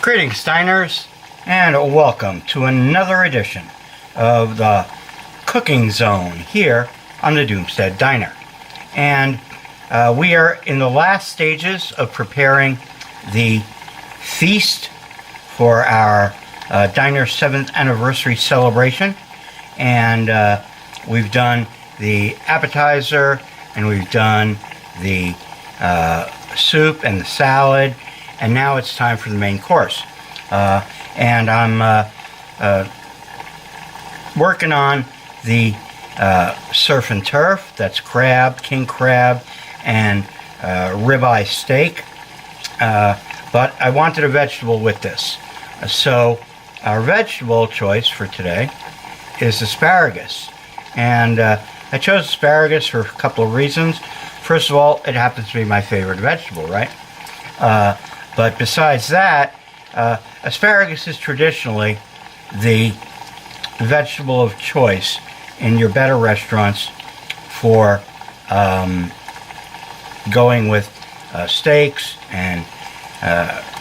Greetings, diners, and welcome to another edition of the Cooking Zone here on the Doomstead Diner. And we are in the last stages of preparing the feast for our Diner's 7th anniversary celebration. And we've done the appetizer, and we've done the soup and the salad, and now it's time for the main course. And I'm working on the surf and turf. That's crab, king crab, and ribeye steak. But I wanted a vegetable with this. So our vegetable choice for today is asparagus. And I chose asparagus for a couple of reasons. First of all, it happens to be my favorite vegetable, right? But besides that, asparagus is traditionally the vegetable of choice in your better restaurants for going with steaks and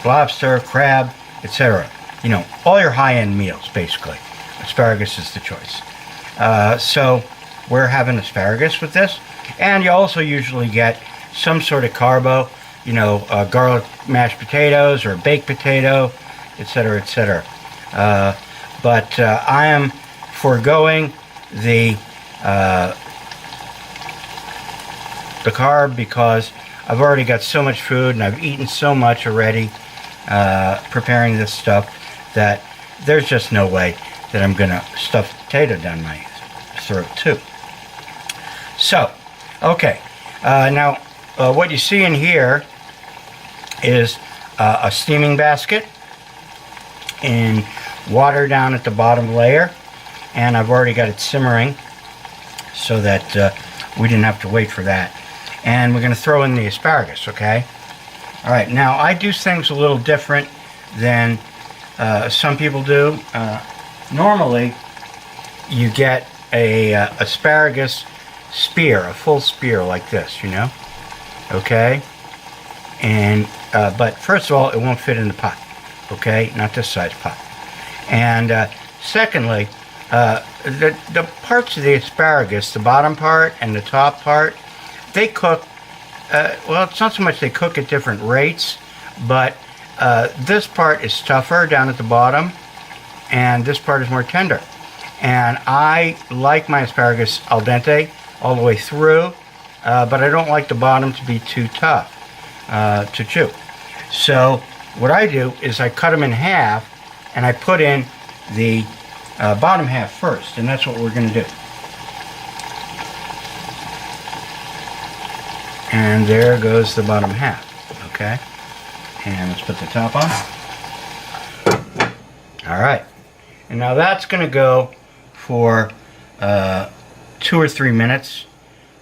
lobster, crab, etc. You know, all your high-end meals, basically. Asparagus is the choice. So we're having asparagus with this. And you also usually get some sort of carbo, you know, garlic mashed potatoes or baked potato, etc., etc. But I am foregoing the carb because I've already got so much food and I've eaten so much already preparing this stuff that there's just no way that I'm going to stuff potato down my throat too. So, okay, now what you see in here is a steaming basket in water down at the bottom layer, and I've already got it simmering so that we didn't have to wait for that. And we're going to throw in the asparagus, okay? All right, now I do things a little different than some people do. Normally, you get a asparagus spear, a full spear like this, you know, okay? And but first of all, it won't fit in the pot, okay? Not this size pot. And secondly, the parts of the asparagus, the bottom part and the top part, they cook, well, it's not so much they cook at different rates, but this part is tougher down at the bottom, and this part is more tender. And I like my asparagus al dente all the way through, but I don't like the bottom to be too tough to chew. So what I do is I cut them in half and I put in the bottom half first, and that's what we're going to do. And there goes the bottom half, okay? And let's put the top on. All right. And now that's going to go for 2 or 3 minutes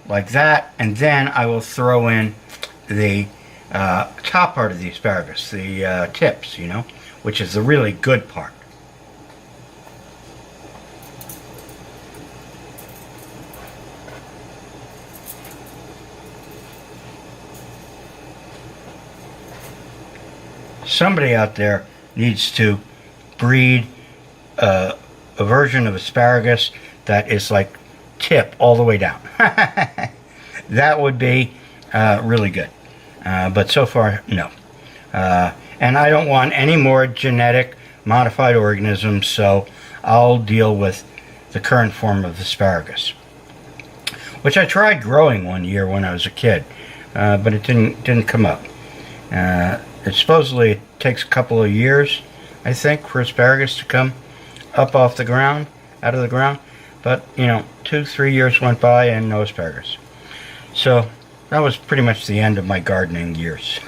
like that, and then I will throw in the top part of the asparagus, the tips, you know, which is the really good part. Somebody out there needs to breed a version of asparagus that is like tip all the way down. That would be really good. But so far, no. And I don't want any more genetic modified organisms, so I'll deal with the current form of asparagus, which I tried growing one year when I was a kid, but it didn't come up. It supposedly takes a couple of years, I think, for asparagus to come up off the ground, out of the ground. But, you know, 2-3 years went by and no asparagus. So that was pretty much the end of my gardening years.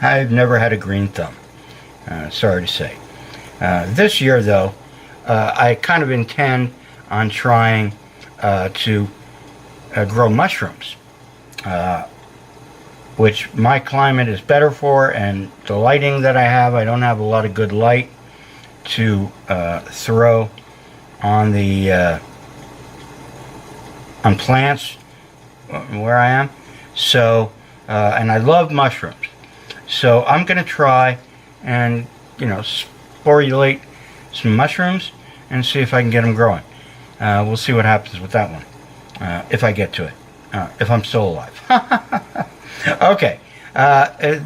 I've never had a green thumb, sorry to say. This year, though, I kind of intend on trying to grow mushrooms, which my climate is better for, and the lighting that I have, I don't have a lot of good light to throw on the on plants where I am. So and I love mushrooms, so I'm going to try and, sporulate some mushrooms and see if I can get them growing. We'll see what happens with that one, if I get to it, if I'm still alive. Okay,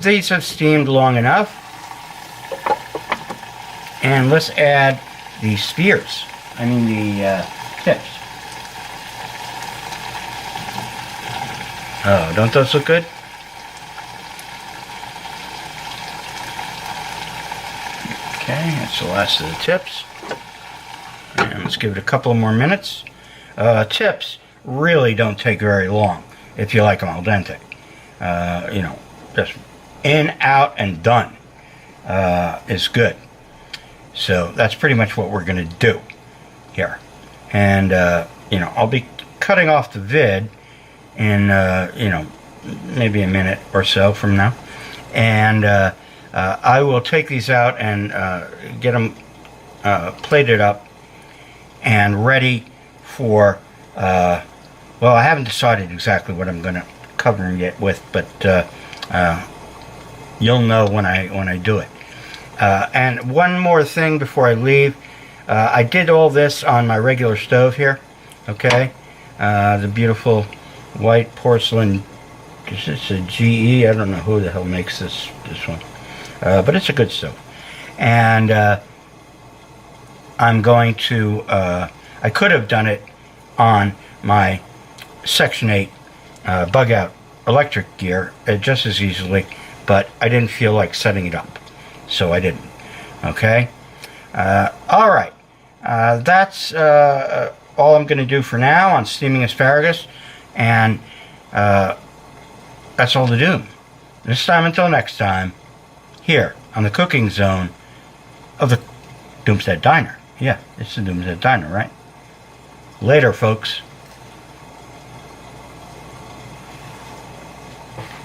these have steamed long enough, and let's add the spears. The tips. Oh, don't those look good? Okay, that's the last of the tips. And let's give it a couple of more minutes. Tips really don't take very long if you like them al dente. Just in, out, and done is good. So that's pretty much what we're going to do here. And, I'll be cutting off the vid in, maybe a minute or so from now. And I will take these out and get them plated up and ready for, I haven't decided exactly what I'm going to cover them yet with, but you'll know when I do it. And one more thing before I leave. I did all this on my regular stove here, okay? The beautiful white porcelain, is this a GE? I don't know who the hell makes this one. But it's a good stove. And I'm going to, I could have done it on my Section 8 bug out electric gear just as easily, but I didn't feel like setting it up, so I didn't. Okay? Alright. That's all I'm going to do for now on steaming asparagus, and that's all to do. This time until next time, here on the cooking zone of the Doomstead Diner. Yeah, it's the Doomstead Diner, right? Later, folks.